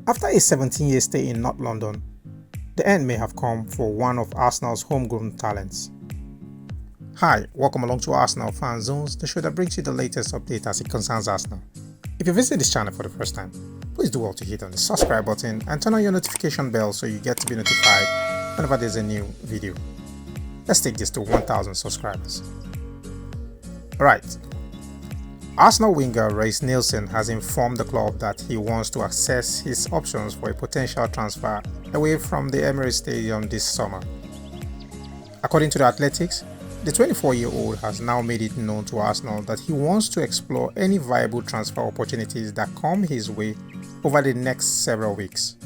After a 17-year stay in North London, the end may have come for one of Arsenal's homegrown talents. Hi, welcome along to Arsenal Fan Zones, the show that brings you the latest update as it concerns Arsenal. If you visit this channel for the first time, please do well to hit on the subscribe button and turn on your notification bell so you get to be notified whenever there's a new video. Let's take this to 1,000 subscribers. Alright, Arsenal winger Reiss Nelson has informed the club that he wants to assess his options for a potential transfer away from the Emirates Stadium this summer. According to the Athletics, the 24-year-old has now made it known to Arsenal that he wants to explore any viable transfer opportunities that come his way over the next several weeks.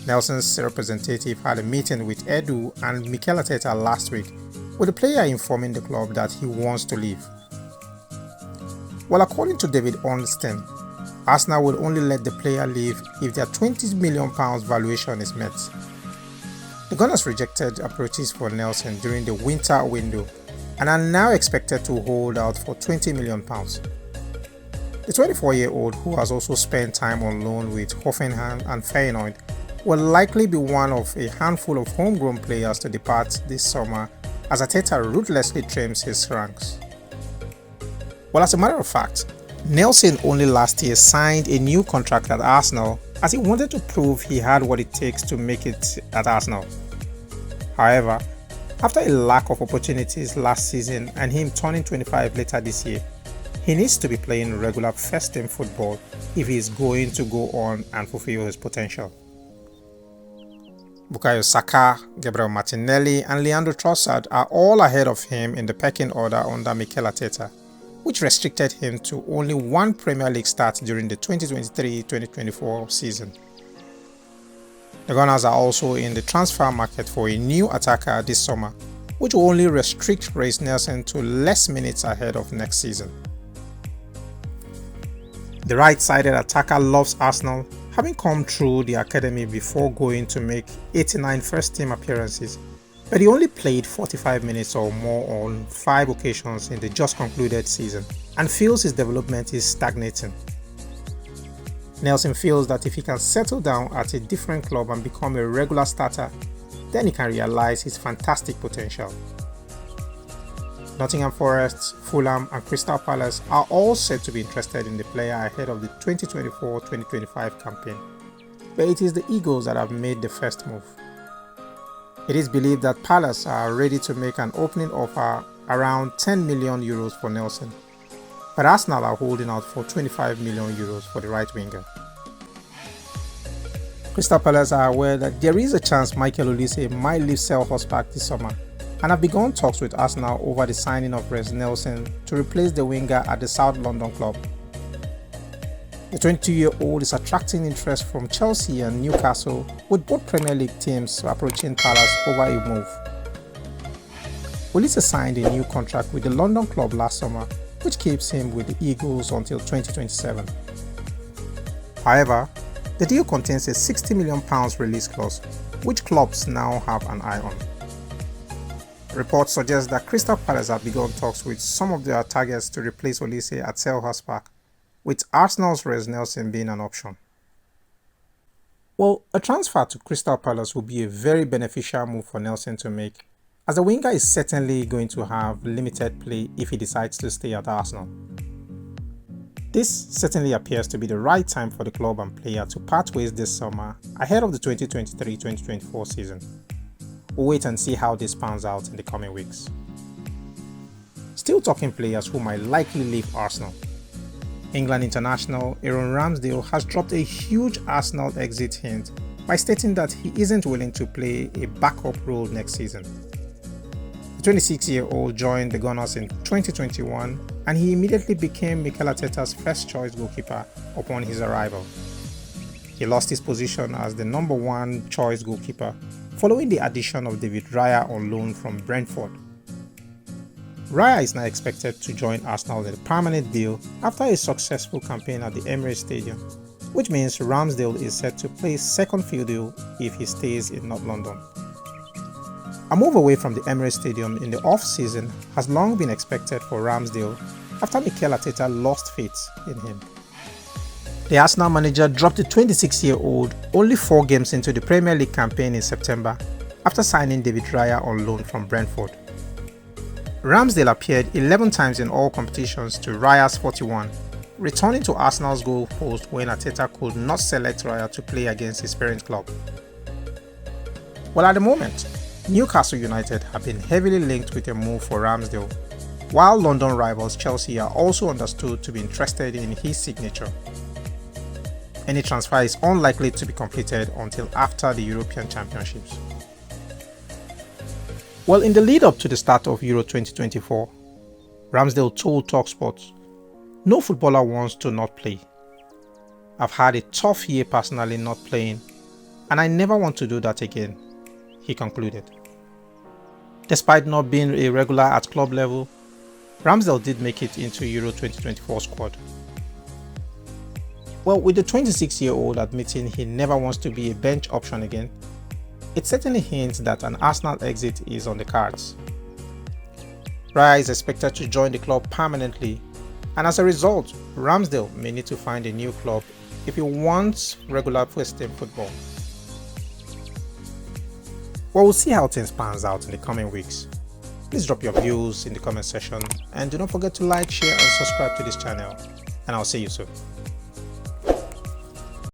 Nelson's representative had a meeting with Edu and Mikel Arteta last week, with the player informing the club that he wants to leave. Well, according to David Ornstein, Arsenal will only let the player leave if their £20 million valuation is met. The Gunners rejected approaches for Nelson during the winter window and are now expected to hold out for £20 million. The 24-year-old, who has also spent time on loan with Hoffenheim and Feyenoord, will likely be one of a handful of homegrown players to depart this summer as Arteta ruthlessly trims his ranks. Well, as a matter of fact, Nelson only last year signed a new contract at Arsenal as he wanted to prove he had what it takes to make it at Arsenal. However, after a lack of opportunities last season and him turning 25 later this year, he needs to be playing regular first-team football if he is going to go on and fulfill his potential. Bukayo Saka, Gabriel Martinelli and Leandro Trossard are all ahead of him in the pecking order under Mikel Arteta, which restricted him to only one Premier League start during the 2023-2024 season. The Gunners are also in the transfer market for a new attacker this summer, which will only restrict Reiss Nelson to less minutes ahead of next season. The right-sided attacker loves Arsenal, having come through the academy before going to make 89 first-team appearances, but he only played 45 minutes or more on 5 occasions in the just concluded season and feels his development is stagnating. Nelson feels that if he can settle down at a different club and become a regular starter, then he can realize his fantastic potential. Nottingham Forest, Fulham and Crystal Palace are all said to be interested in the player ahead of the 2024-2025 campaign, but it is the Eagles that have made the first move. It is believed that Palace are ready to make an opening offer around €10 million for Nelson, but Arsenal are holding out for €25 million for the right winger. Crystal Palace are aware that there is a chance Michael Olise might leave Selhurst Park this summer and have begun talks with Arsenal over the signing of Reiss Nelson to replace the winger at the South London club. The 22-year-old is attracting interest from Chelsea and Newcastle, with both Premier League teams approaching Palace over a move. Olise signed a new contract with the London club last summer, which keeps him with the Eagles until 2027. However, the deal contains a £60 million release clause, which clubs now have an eye on. Reports suggest that Crystal Palace have begun talks with some of their targets to replace Olise at Selhurst Park, with Arsenal's Reiss Nelson being an option. Well, a transfer to Crystal Palace will be a very beneficial move for Nelson to make, as the winger is certainly going to have limited play if he decides to stay at Arsenal. This certainly appears to be the right time for the club and player to part ways this summer ahead of the 2023-2024 season. We'll wait and see how this pans out in the coming weeks. Still talking players who might likely leave Arsenal. England international Aaron Ramsdale has dropped a huge Arsenal exit hint by stating that he isn't willing to play a backup role next season. The 26-year-old joined the Gunners in 2021 and he immediately became Mikel Arteta's first choice goalkeeper upon his arrival. He lost his position as the number 1 choice goalkeeper following the addition of David Raya on loan from Brentford. Raya is now expected to join Arsenal in a permanent deal after a successful campaign at the Emirates Stadium, which means Ramsdale is set to play second fiddle if he stays in North London. A move away from the Emirates Stadium in the off-season has long been expected for Ramsdale after Mikel Arteta lost faith in him. The Arsenal manager dropped the 26-year-old only 4 games into the Premier League campaign in September after signing David Raya on loan from Brentford. Ramsdale appeared 11 times in all competitions to Raya's 41, returning to Arsenal's goal post when Arteta could not select Raya to play against his parent club. Well, at the moment, Newcastle United have been heavily linked with a move for Ramsdale, while London rivals Chelsea are also understood to be interested in his signature. Any transfer is unlikely to be completed until after the European Championships. Well, in the lead-up to the start of Euro 2024, Ramsdale told TalkSport, "No footballer wants to not play. I've had a tough year personally not playing, and I never want to do that again," he concluded. Despite not being a regular at club level, Ramsdale did make it into Euro 2024 squad. Well, with the 26-year-old admitting he never wants to be a bench option again, it certainly hints that an Arsenal exit is on the cards. Raya is expected to join the club permanently, and as a result, Ramsdale may need to find a new club if he wants regular first-team football. Well, we'll see how things pans out in the coming weeks. Please drop your views in the comment section, and do not forget to like, share and subscribe to this channel, and I'll see you soon.